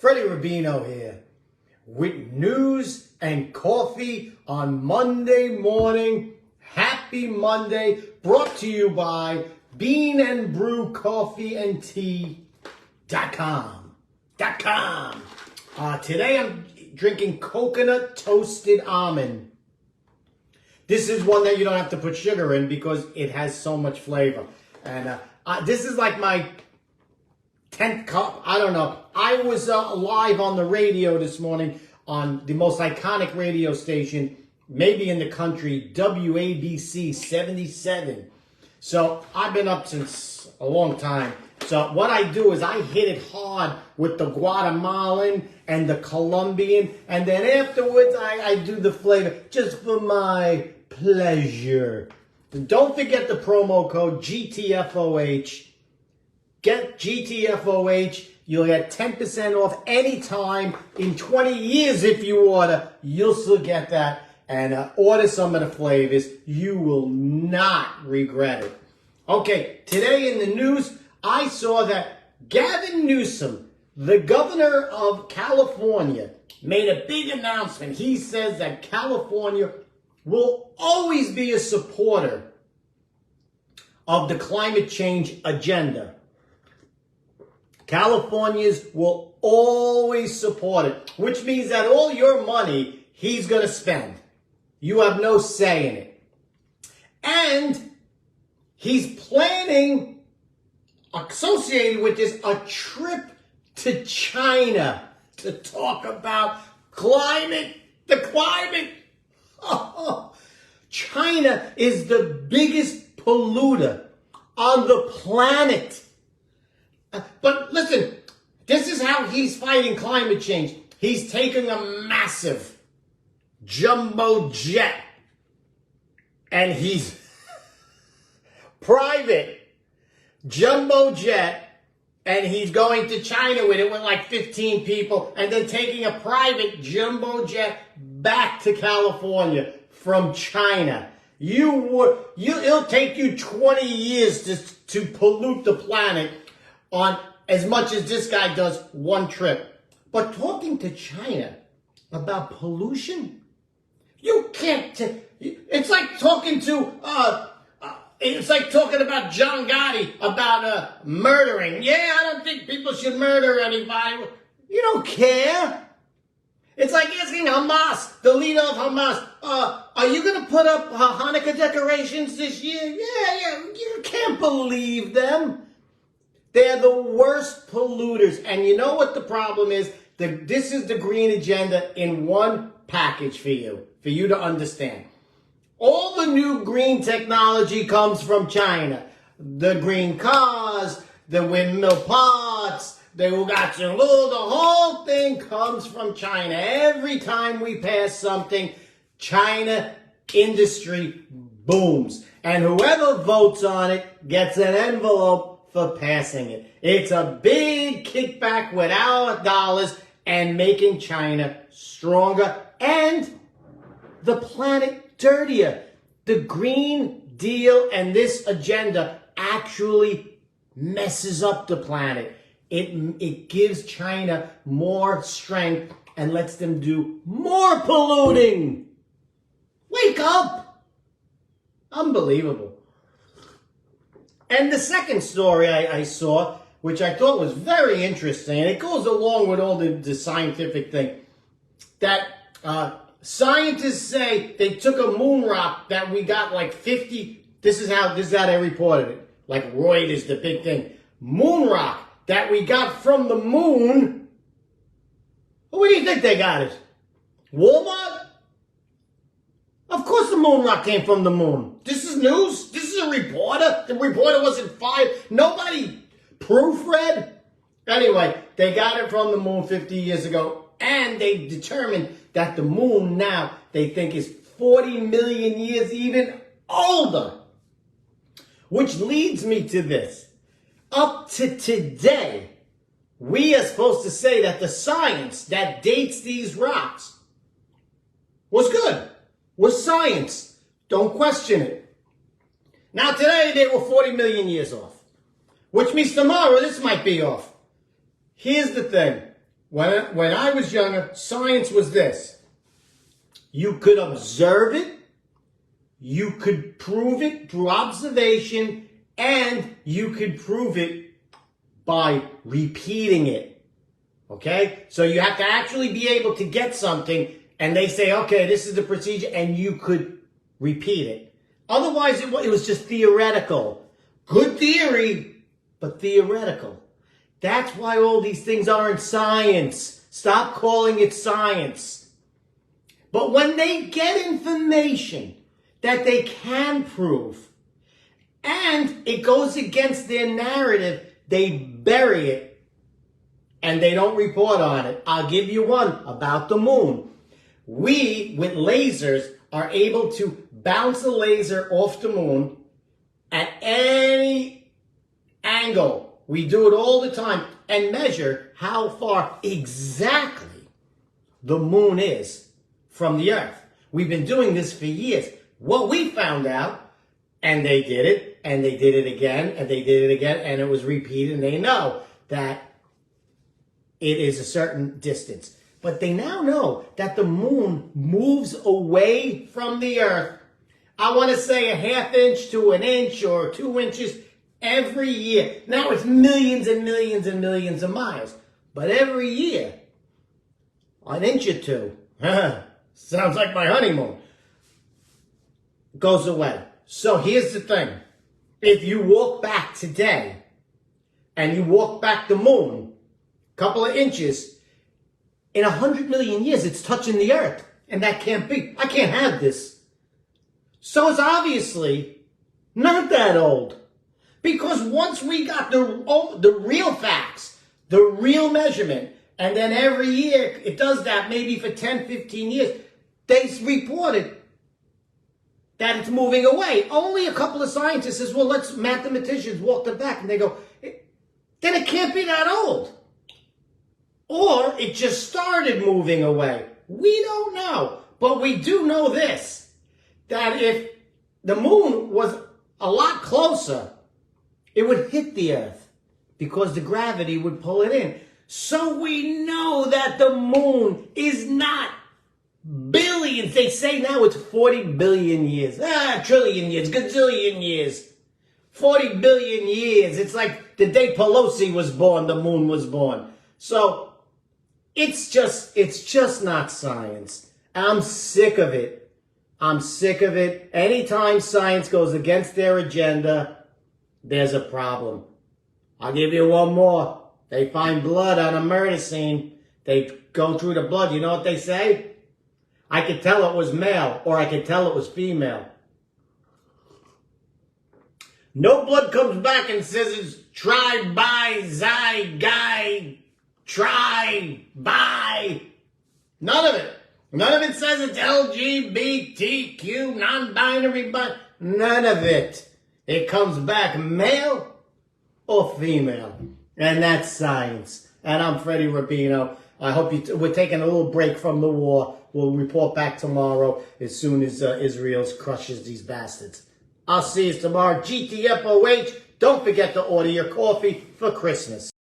Fred Rubino here with news and coffee on Monday morning. Happy Monday, brought to you by Bean and Brew Coffee and Tea.com. Today I'm drinking coconut toasted almond. This is one that you don't have to put sugar in because it has so much flavor. And this is like my 10th cup. I don't know. I was live on the radio this morning on the most iconic radio station, maybe in the country, WABC 77. So I've been up since a long time. So what I do is I hit it hard with the Guatemalan and the Colombian, and then afterwards I do the flavor just for my pleasure. And don't forget the promo code GTFOH. Get GTFOH. You'll get 10% off anytime in 20 years if you order. You'll still get that. And order some of the flavors. You will not regret it. Okay, today in the news, I saw that Gavin Newsom, the governor of California, made a big announcement. He says that California will always be a supporter of the climate change agenda. Californians will always support it, which means that all your money he's going to spend. You have no say in it. And he's planning, associated with this, a trip to China to talk about the climate. Oh, China is the biggest polluter on the planet. But listen, this is how he's fighting climate change. He's taking a massive jumbo jet and he's private jumbo jet, and he's going to China with it with like 15 people, and then taking a private jumbo jet back to California from China. It'll take you 20 years to pollute the planet on as much as this guy does one trip. But talking to China about pollution, you can't. It's like talking to it's like talking about John Gotti about murdering. Yeah, I don't think people should murder anybody. You don't care. It's like asking Hamas, the leader of Hamas, are you going to put up Hanukkah decorations this year? Yeah, you can't believe them. They're the worst polluters. And you know what the problem is? This is the green agenda in one package for you to understand. All the new green technology comes from China. The green cars, the windmill parts, the whole thing comes from China. Every time we pass something, China industry booms. And whoever votes on it gets an envelope for passing it. It's a big kickback with our dollars and making China stronger and the planet dirtier. The Green Deal and this agenda actually messes up the planet. It gives China more strength and lets them do more polluting. Wake up! Unbelievable. And the second story I saw, which I thought was very interesting, and it goes along with all the scientific thing, that scientists say they took a moon rock that we got like 50, this is how they reported it, like Reuters, the big thing. Moon rock that we got from the moon. Where do you think they got it? Walmart? Of course the moon rock came from the moon. This is news. This is a reporter. The reporter wasn't fired. Nobody proofread. Anyway, they got it from the moon 50 years ago, and they determined that the moon now, they think, is 40 million years even older. Which leads me to this. Up to today, we are supposed to say that the science that dates these rocks was good, was science. Don't question it. Now today, they were 40 million years off. Which means tomorrow, this might be off. Here's the thing. When I was younger, science was this. You could observe it, you could prove it through observation, and you could prove it by repeating it. Okay? So you have to actually be able to get something, and they say, okay, this is the procedure, and you could repeat it. Otherwise, it was just theoretical. Good theory, but theoretical. That's why all these things aren't science. Stop calling it science. But when they get information that they can prove, and it goes against their narrative, they bury it, and they don't report on it. I'll give you one about the moon. We, with lasers, are able to bounce a laser off the moon at any angle. We do it all the time and measure how far exactly the moon is from the Earth. We've been doing this for years. What we found out, and they did it, and they did it again, and they did it again, and it was repeated, and they know that it is a certain distance. But they now know that the moon moves away from the Earth, I want to say a ½ inch to an inch or 2 inches every year. Now it's millions and millions and millions of miles. But every year, an inch or two, sounds like my honeymoon, goes away. So here's the thing. If you walk back today and you walk back the moon a couple of inches, in 100 million years, it's touching the Earth. And that can't be. I can't have this. So it's obviously not that old. Because once we got the real facts, the real measurement, and then every year it does that maybe for 10, 15 years, they reported that it's moving away. Only a couple of scientists says, well, mathematicians walked it back, and they go, then it can't be that old. Or it just started moving away. We don't know. But we do know this, that if the moon was a lot closer, it would hit the Earth because the gravity would pull it in. So we know that the moon is not billions. They say now it's 40 billion years. Trillion years, gazillion years. 40 billion years. It's like the day Pelosi was born, the moon was born. So it's just not science. I'm sick of it. I'm sick of it. Anytime science goes against their agenda, there's a problem. I'll give you one more. They find blood on a murder scene. They go through the blood. You know what they say? I could tell it was male, or I could tell it was female. No blood comes back and says it's tried by, guy, try, by. None of it. None of it says it's LGBTQ, non-binary, but none of it. It comes back male or female. And that's science. And I'm Fred Rubino. I hope we're taking a little break from the war. We'll report back tomorrow as soon as Israel crushes these bastards. I'll see you tomorrow. GTFOH. Don't forget to order your coffee for Christmas.